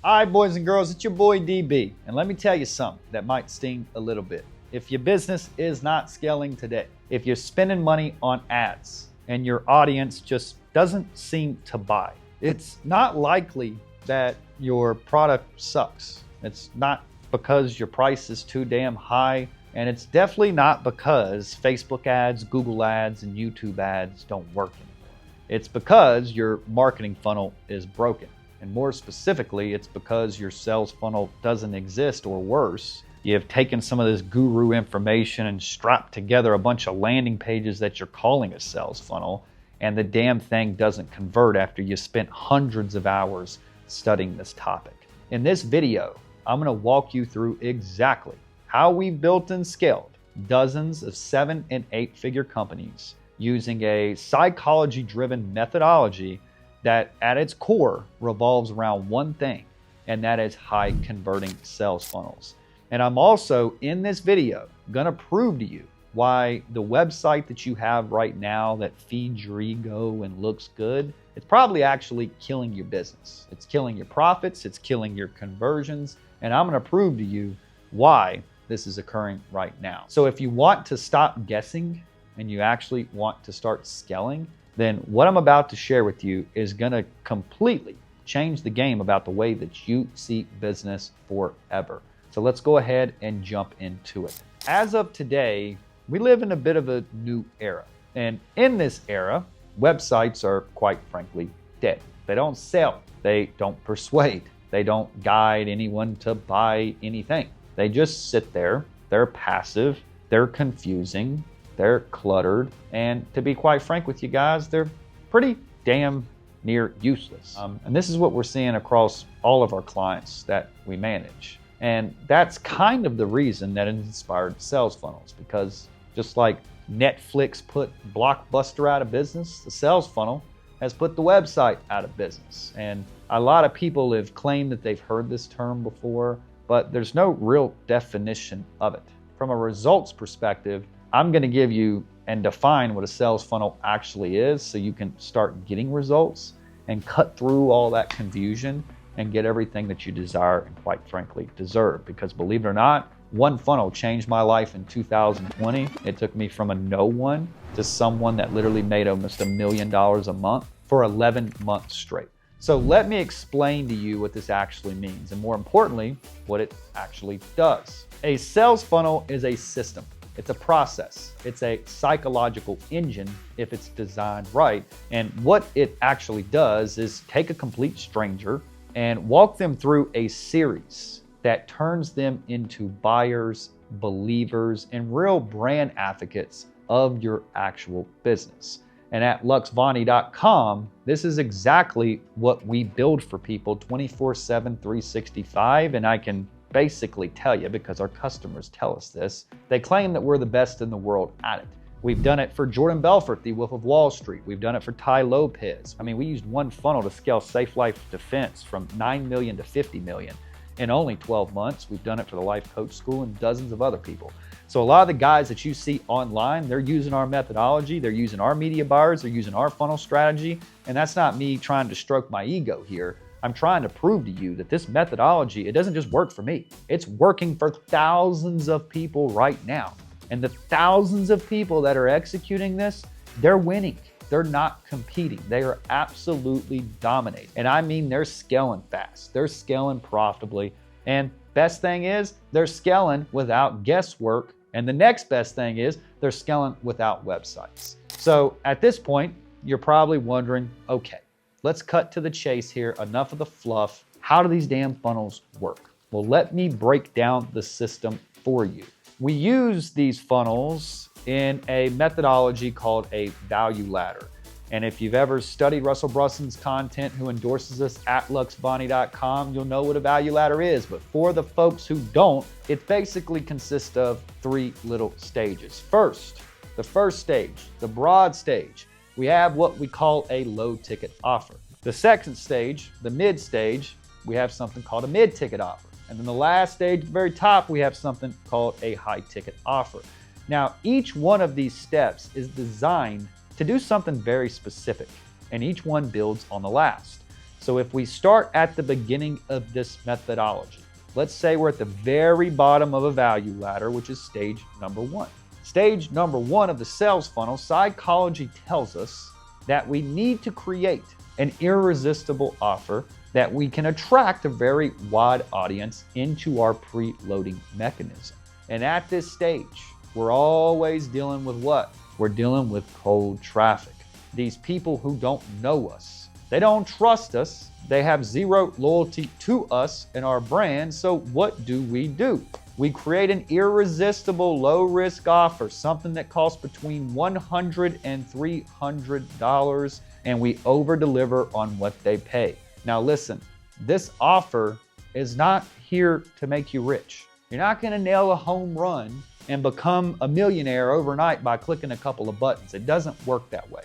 Hi, boys and girls, it's your boy DB, and let me tell you something that might sting a little bit. If your business is not scaling today, if you're spending money on ads and your audience just doesn't seem to buy, it's not likely that your product sucks. It's not because your price is too damn high, and it's definitely not because Facebook ads, Google ads, and YouTube ads don't work anymore. It's because your marketing funnel is broken. And more specifically, it's because your sales funnel doesn't exist, or worse, you have taken some of this guru information and strapped together a bunch of landing pages that you're calling a sales funnel, and the damn thing doesn't convert after you spent hundreds of hours studying this topic. In this video, I'm gonna walk you through exactly how we've built and scaled dozens of 7- and 8-figure companies using a psychology-driven methodology that at its core revolves around one thing, and that is high converting sales funnels. And I'm also in this video gonna prove to you why the website that you have right now that feeds your ego and looks good, it's probably actually killing your business. It's killing your profits, it's killing your conversions, and I'm gonna prove to you why this is occurring right now. So if you want to stop guessing and you actually want to start scaling, then what I'm about to share with you is gonna completely change the game about the way that you see business forever. So let's go ahead and jump into it. As of today, we live in a bit of a new era. And in this era, websites are quite frankly dead. They don't sell, they don't persuade, they don't guide anyone to buy anything. They just sit there, they're passive, they're confusing, they're cluttered, and to be quite frank with you guys, they're pretty damn near useless. And this is what we're seeing across all of our clients that we manage. And that's kind of the reason that it inspired sales funnels, because just like Netflix put Blockbuster out of business, the sales funnel has put the website out of business. And a lot of people have claimed that they've heard this term before, but there's no real definition of it. From a results perspective, I'm going to give you and define what a sales funnel actually is so you can start getting results and cut through all that confusion and get everything that you desire and quite frankly deserve. Because believe it or not, one funnel changed my life in 2020. It took me from a no one to someone that literally made almost $1 million a month for 11 months straight. So let me explain to you what this actually means, and more importantly, what it actually does. A sales funnel is a system. It's a process. It's a psychological engine if it's designed right. And what it actually does is take a complete stranger and walk them through a series that turns them into buyers, believers, and real brand advocates of your actual business. And at Luxvoni.com, this is exactly what we build for people 24/7, 365, and I can basically tell you, because our customers tell us this, they claim that we're the best in the world at it. We've done it for Jordan Belfort, the Wolf of Wall Street. We've done it for Ty Lopez. I mean, we used one funnel to scale Safe Life Defense from 9 million to 50 million in only 12 months. We've done it for the Life Coach School and dozens of other people. So a lot of the guys that you see online, they're using our methodology, they're using our media buyers, they're using our funnel strategy, and that's not me trying to stroke my ego here. I'm trying to prove to you that this methodology, it doesn't just work for me. It's working for thousands of people right now. And the thousands of people that are executing this, they're winning. They're not competing. They are absolutely dominating. And I mean, they're scaling fast. They're scaling profitably. And best thing is, they're scaling without guesswork. And the next best thing is, they're scaling without websites. So at this point, you're probably wondering, okay, let's cut to the chase here. Enough of the fluff. How do these damn funnels work? Well, let me break down the system for you. We use these funnels in a methodology called a value ladder. And if you've ever studied Russell Brunson's content, who endorses us at Luxvoni.com, you'll know what a value ladder is. But for the folks who don't, it basically consists of 3 little stages. First, the first stage, the broad stage, we have what we call a low ticket offer. The second stage, the mid stage, we have something called a mid ticket offer. And then the last stage, at the very top, we have something called a high ticket offer. Now, each one of these steps is designed to do something very specific, and each one builds on the last. So if we start at the beginning of this methodology, let's say we're at the very bottom of a value ladder, which is stage number one. Stage number one of the sales funnel, psychology tells us that we need to create an irresistible offer that we can attract a very wide audience into our preloading mechanism. And at this stage, we're always dealing with what? We're dealing with cold traffic. These people who don't know us, they don't trust us, they have zero loyalty to us and our brand. So what do? We create an irresistible low-risk offer, something that costs between $100 and $300, and we over-deliver on what they pay. Now listen, this offer is not here to make you rich. You're not gonna nail a home run and become a millionaire overnight by clicking a couple of buttons. It doesn't work that way.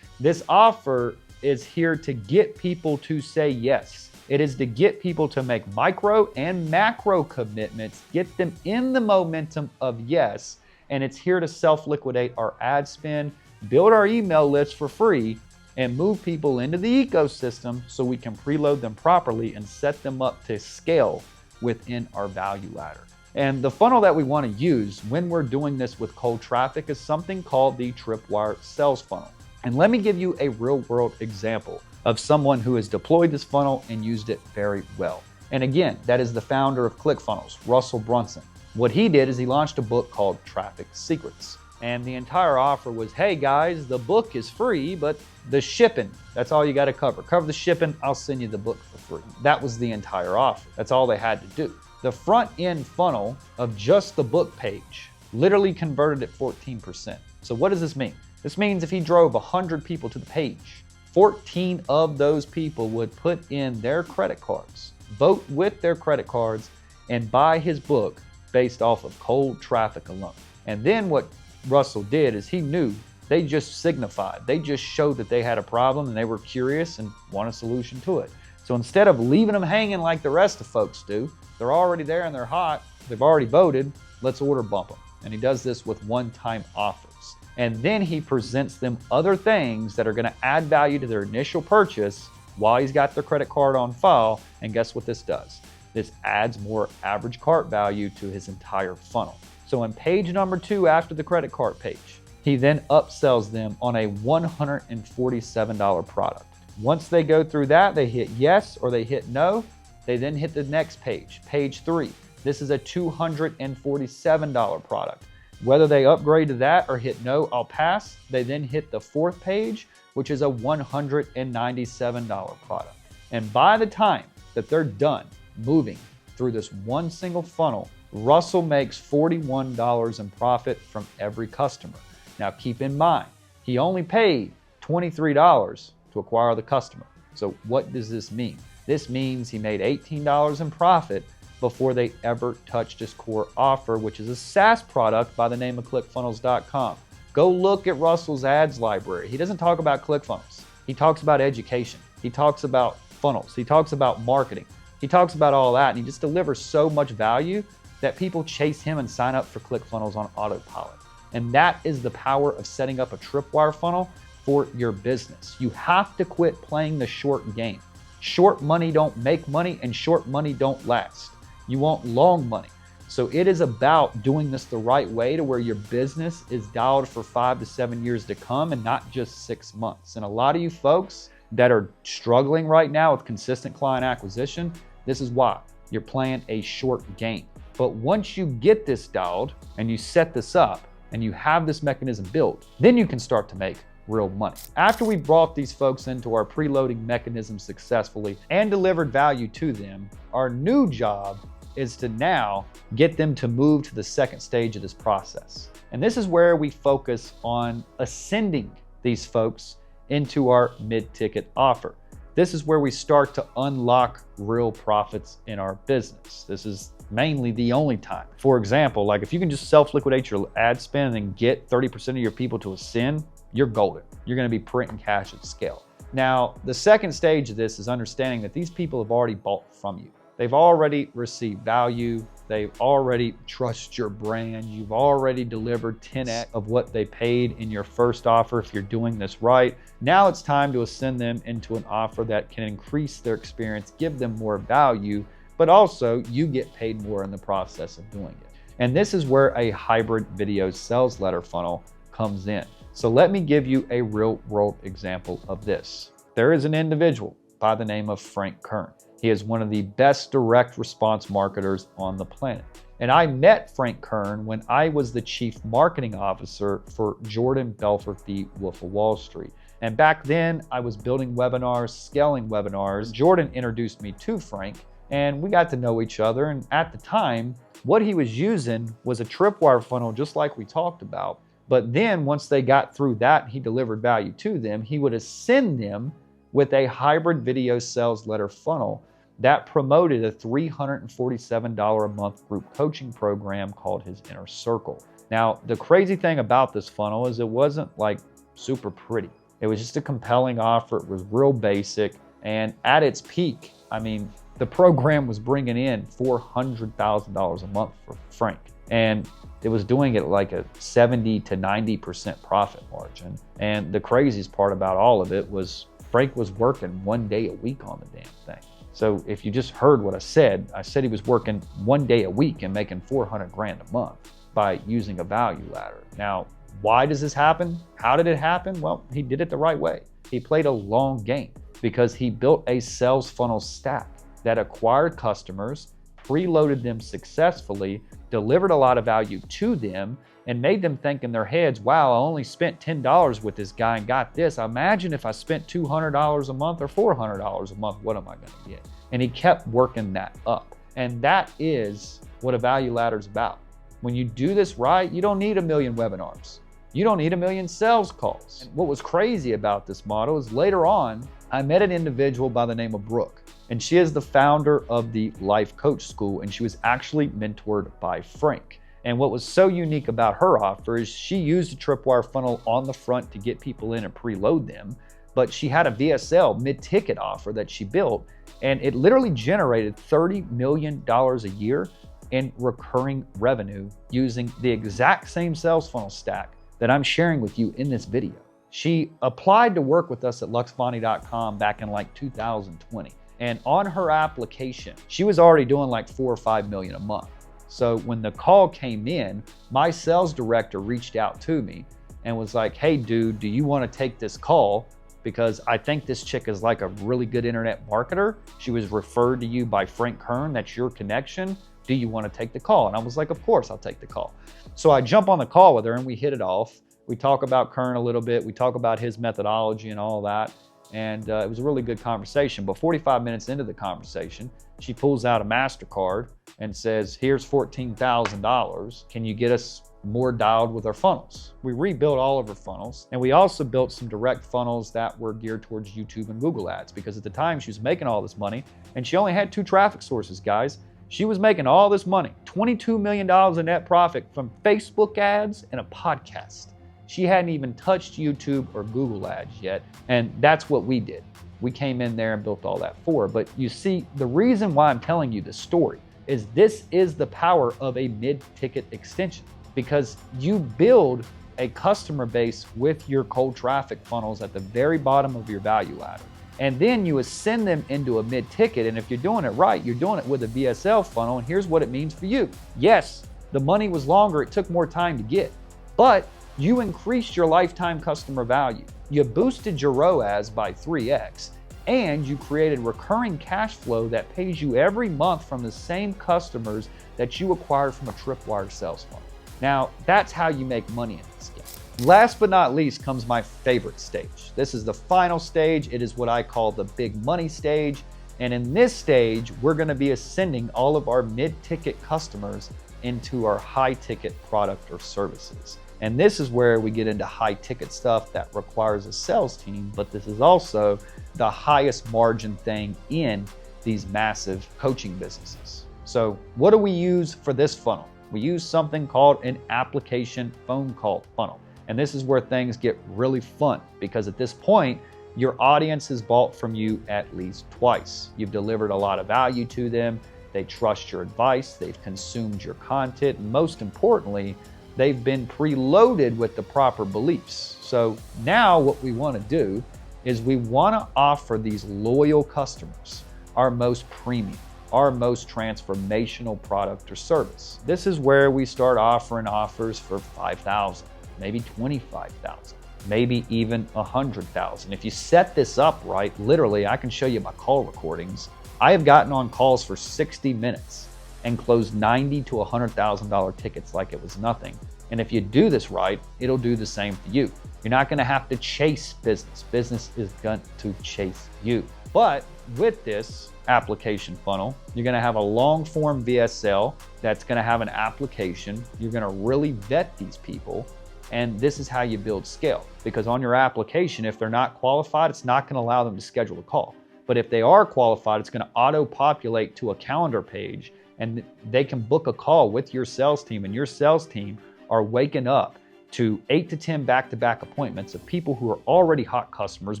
This offer is here to get people to say yes. It is to get people to make micro and macro commitments, get them in the momentum of yes, and it's here to self-liquidate our ad spend, build our email list for free, and move people into the ecosystem so we can preload them properly and set them up to scale within our value ladder. And the funnel that we want to use when we're doing this with cold traffic is something called the tripwire sales funnel. And let me give you a real world example of someone who has deployed this funnel and used it very well. And again, that is the founder of ClickFunnels, Russell Brunson. What he did is he launched a book called Traffic Secrets. And the entire offer was, hey guys, the book is free, but the shipping, that's all you got to cover. Cover the shipping, I'll send you the book for free. That was the entire offer. That's all they had to do. The front end funnel of just the book page literally converted at 14%. So what does this mean? This means if he drove 100 people to the page, 14 of those people would put in their credit cards, vote with their credit cards, and buy his book based off of cold traffic alone. And then what Russell did is he knew they just signified, they just showed that they had a problem and they were curious and want a solution to it. So instead of leaving them hanging like the rest of folks do, they're already there and they're hot, they've already voted, let's order bump them. And he does this with one-time offers. And then he presents them other things that are gonna add value to their initial purchase while he's got their credit card on file. And guess what this does? This adds more average cart value to his entire funnel. So in page number 2 after the credit card page, he then upsells them on a $147 product. Once they go through that, they hit yes or they hit no. They then hit the next page, page 3. This is a $247 product. Whether they upgrade to that or hit no, I'll pass, they then hit the 4th page, which is a $197 product. And by the time that they're done moving through this one single funnel, Russell makes $41 in profit from every customer. Now keep in mind, he only paid $23 to acquire the customer. So what does this mean? This means he made $18 in profit before they ever touched his core offer, which is a SaaS product by the name of ClickFunnels.com. Go look at Russell's ads library. He doesn't talk about ClickFunnels. He talks about education. He talks about funnels. He talks about marketing. He talks about all that, and he just delivers so much value that people chase him and sign up for ClickFunnels on autopilot. And that is the power of setting up a tripwire funnel for your business. You have to quit playing the short game. Short money don't make money, and short money don't last. You want long money. So it is about doing this the right way to where your business is dialed for 5 to 7 years to come and not just 6 months. And a lot of you folks that are struggling right now with consistent client acquisition, this is why. You're playing a short game. But once you get this dialed and you set this up and you have this mechanism built, then you can start to make real money. After we brought these folks into our preloading mechanism successfully and delivered value to them, our new job is to now get them to move to the second stage of this process. And this is where we focus on ascending these folks into our mid-ticket offer. This is where we start to unlock real profits in our business. This is mainly the only time. For example, like if you can just self-liquidate your ad spend and get 30% of your people to ascend, you're golden. You're gonna be printing cash at scale. Now, the second stage of this is understanding that these people have already bought from you. They've already received value. They already trust your brand. You've already delivered 10x of what they paid in your first offer if you're doing this right. Now it's time to ascend them into an offer that can increase their experience, give them more value, but also you get paid more in the process of doing it. And this is where a hybrid video sales letter funnel comes in. So let me give you a real world example of this. There is an individual by the name of Frank Kern. He is one of the best direct response marketers on the planet. And I met Frank Kern when I was the chief marketing officer for Jordan Belfort, the Wolf of Wall Street. And back then I was building webinars, scaling webinars. Jordan introduced me to Frank and we got to know each other. And at the time, what he was using was a tripwire funnel, just like we talked about. But then once they got through that, he delivered value to them, he would ascend them with a hybrid video sales letter funnel that promoted a $347 a month group coaching program called his Inner Circle. Now, the crazy thing about this funnel is it wasn't like super pretty. It was just a compelling offer. It was real basic. And at its peak, I mean, the program was bringing in $400,000 a month for Frank. And it was doing it like a 70 to 90% profit margin. And the craziest part about all of it was Frank was working 1 day a week on the damn thing. So if you just heard what I said he was working 1 day a week and making 400 grand a month by using a value ladder. Now, why does this happen? How did it happen? Well, he did it the right way. He played a long game because he built a sales funnel stack that acquired customers, preloaded them successfully, delivered a lot of value to them, and made them think in their heads, wow, I only spent $10 with this guy and got this. Imagine if I spent $200 a month or $400 a month, what am I gonna get? And he kept working that up. And that is what a value ladder is about. When you do this right, you don't need 1 million webinars. You don't need 1 million sales calls. And what was crazy about this model is later on, I met an individual by the name of Brooke, and she is the founder of the Life Coach School, and she was actually mentored by Frank. And what was so unique about her offer is she used a tripwire funnel on the front to get people in and preload them, but she had a VSL mid-ticket offer that she built, and it literally generated $30 million a year in recurring revenue using the exact same sales funnel stack that I'm sharing with you in this video. She applied to work with us at Luxvoni.com back in like 2020. And on her application, she was already doing like 4 or 5 million a month. So when the call came in, my sales director reached out to me and was like, hey dude, do you want to take this call? Because I think this chick is like a really good internet marketer. She was referred to you by Frank Kern, that's your connection. Do you want to take the call? And I was like, of course I'll take the call. So I jump on the call with her and we hit it off. We talk about Kern a little bit. We talk about his methodology and all that. And it was a really good conversation. But 45 minutes into the conversation, she pulls out a MasterCard and says, here's $14,000. Can you get us more dialed with our funnels? We rebuilt all of our funnels. And we also built some direct funnels that were geared towards YouTube and Google ads, because at the time she was making all this money and she only had 2 traffic sources, guys. She was making all this money, $22 million in net profit from Facebook ads and a podcast. She hadn't even touched YouTube or Google ads yet. And that's what we did. We came in there and built all that for her. But you see, the reason why I'm telling you this story is this is the power of a mid-ticket extension, because you build a customer base with your cold traffic funnels at the very bottom of your value ladder. And then you ascend them into a mid-ticket. And if you're doing it right, you're doing it with a VSL funnel. And here's what it means for you. Yes, the money was longer. It took more time to get, but you increased your lifetime customer value. You boosted your ROAS by 3x, and you created recurring cash flow that pays you every month from the same customers that you acquired from a tripwire sales funnel. Now, that's how you make money in this game. Last but not least comes my favorite stage. This is the final stage. It is what I call the big money stage. And in this stage, we're gonna be ascending all of our mid-ticket customers into our high-ticket product or services. And this is where we get into high-ticket stuff that requires a sales team, but this is also the highest margin thing in these massive coaching businesses. So what do we use for this funnel? We use something called an application phone call funnel. And this is where things get really fun, because at this point, your audience has bought from you at least twice. You've delivered a lot of value to them. they trust your advice, they've consumed your content, and most importantly, they've been preloaded with the proper beliefs. So now what we want to do is we want to offer these loyal customers our most premium, our most transformational product or service. This is where we start offering offers for $5,000, maybe $25,000, maybe even $100,000. If you set this up right, literally, I can show you my call recordings. I have gotten on calls for 60 minutes and closed $90,000 to $100,000 tickets like it was nothing. And if you do this right, it'll do the same for you. You're not going to have to chase business. Business is going to chase you. But with this application funnel, you're going to have a long form VSL that's going to have an application. You're going to really vet these people. And this is how you build scale, because on your application, if they're not qualified, it's not going to allow them to schedule a call. But if they are qualified, it's going to auto-populate to a calendar page, and they can book a call with your sales team, and your sales team are waking up to 8 to 10 back-to-back appointments of people who are already hot customers,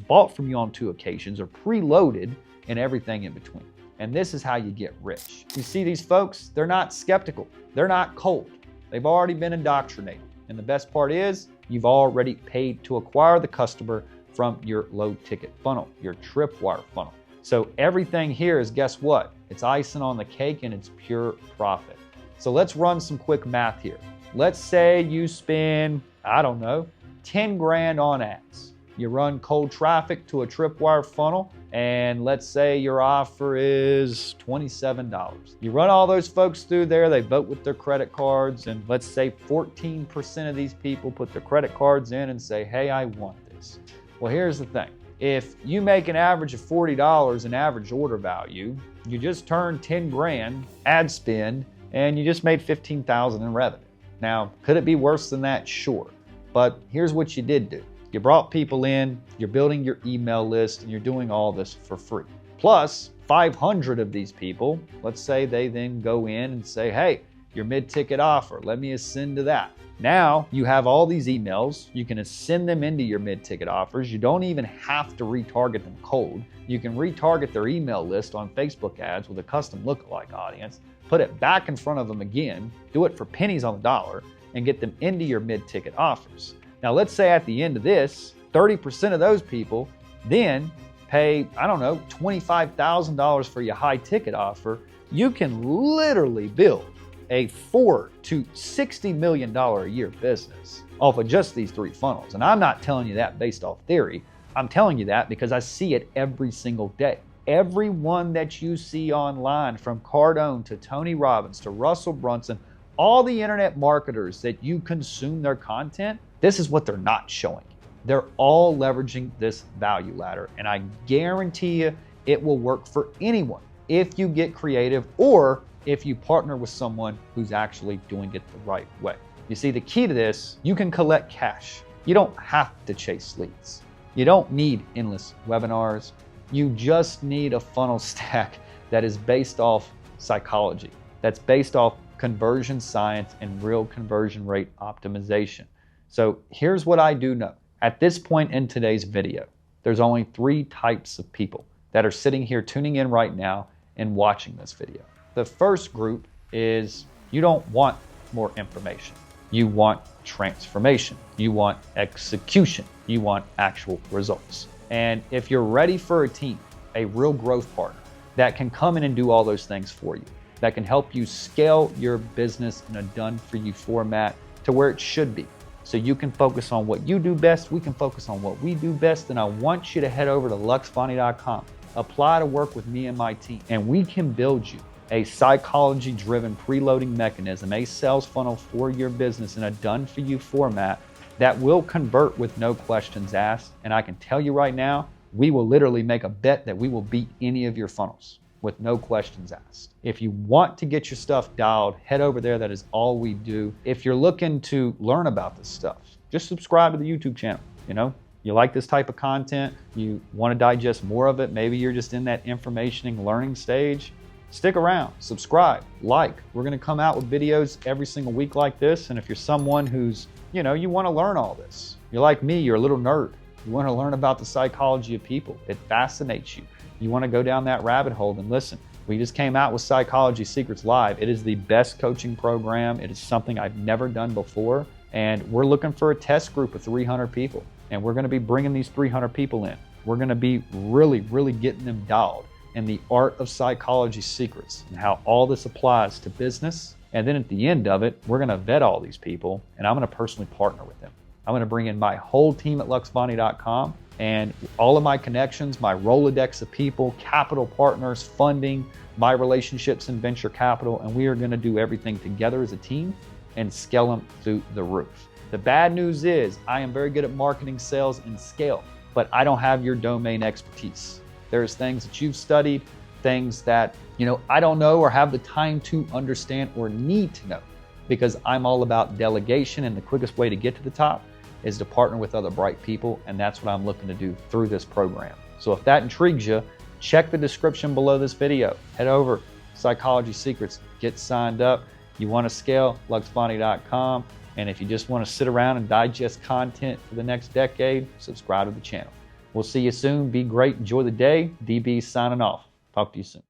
bought from you on 2 occasions, or preloaded, and everything in between. And this is how you get rich. You see these folks, they're not skeptical. They're not cold. They've already been indoctrinated. And the best part is you've already paid to acquire the customer from your low ticket funnel, your tripwire funnel. So everything here is, guess what? It's icing on the cake and it's pure profit. So let's run some quick math here. Let's say you spend, I don't know, 10 grand on ads. You run cold traffic to a tripwire funnel, and let's say your offer is $27. You run all those folks through there, they vote with their credit cards, and let's say 14% of these people put their credit cards in and say, hey, I want this. Well, here's the thing. If you make an average of $40 in average order value, you just turned 10 grand ad spend, and you just made 15,000 in revenue. Now, could it be worse than that? Sure. But here's what you did do. You brought people in, you're building your email list, and you're doing all this for free. Plus, 500 of these people, let's say they then go in and say, hey, your mid-ticket offer, let me ascend to that. Now you have all these emails, you can ascend them into your mid-ticket offers. You don't even have to retarget them cold. You can retarget their email list on Facebook ads with a custom lookalike audience, put it back in front of them again, do it for pennies on the dollar, and get them into your mid-ticket offers. Now let's say at the end of this, 30% of those people then pay, I don't know, $25,000 for your high ticket offer. You can literally build a $4 to $60 million a year business off of just these 3 funnels. And I'm not telling you that based off theory. I'm telling you that because I see it every single day. Everyone that you see online, from Cardone to Tony Robbins to Russell Brunson, all the internet marketers that you consume their content, this is what they're not showing. They're all leveraging this value ladder. And I guarantee you it will work for anyone if you get creative, or if you partner with someone who's actually doing it the right way. You see, the key to this, you can collect cash. You don't have to chase leads. You don't need endless webinars. You just need a funnel stack that is based off psychology, that's based off conversion science and real conversion rate optimization. So here's what I do know. At this point in today's video, there's only 3 types of people that are sitting here tuning in right now and watching this video. The first group is, you don't want more information. You want transformation. You want execution. You want actual results. And if you're ready for a team, a real growth partner that can come in and do all those things for you, that can help you scale your business in a done-for-you format to where it should be, so you can focus on what you do best, we can focus on what we do best, then I want you to head over to luxvoni.com, apply to work with me and my team, and we can build you a psychology-driven preloading mechanism, a sales funnel for your business in a done-for-you format that will convert with no questions asked. And I can tell you right now, we will literally make a bet that we will beat any of your funnels with no questions asked. If you want to get your stuff dialed, head over there. That is all we do. If you're looking to learn about this stuff, just subscribe to the YouTube channel. You know, you like this type of content, you want to digest more of it, maybe you're just in that information and learning stage, stick around, subscribe, like. We're going to come out with videos every single week like this. And if you're someone who's, you know, you want to learn all this, you're like me, you're a little nerd, you want to learn about the psychology of people, it fascinates you, you want to go down that rabbit hole, then listen, We just came out with Psychology Secrets Live. It is the best coaching program. It is something I've never done before. And we're looking for a test group of 300 people. And we're going to be bringing these 300 people in. We're going to be really, really getting them dialed in the art of psychology secrets and how all this applies to business. And then at the end of it, we're going to vet all these people and I'm going to personally partner with them. I'm going to bring in my whole team at Luxvoni.com and all of my connections, my Rolodex of people, capital partners, funding, my relationships in venture capital, and we are going to do everything together as a team and scale them through the roof. The bad news is I am very good at marketing, sales, and scale, but I don't have your domain expertise. There's things that you've studied, things that I don't know or have the time to understand or need to know, because I'm all about delegation, and the quickest way to get to the top is to partner with other bright people, and that's what I'm looking to do through this program. So if that intrigues you, check the description below this video. Head over, Psychology Secrets, get signed up. You want to scale, Luxvoni.com, and if you just want to sit around and digest content for the next decade, subscribe to the channel. We'll see you soon. Be great. Enjoy the day. DB signing off. Talk to you soon.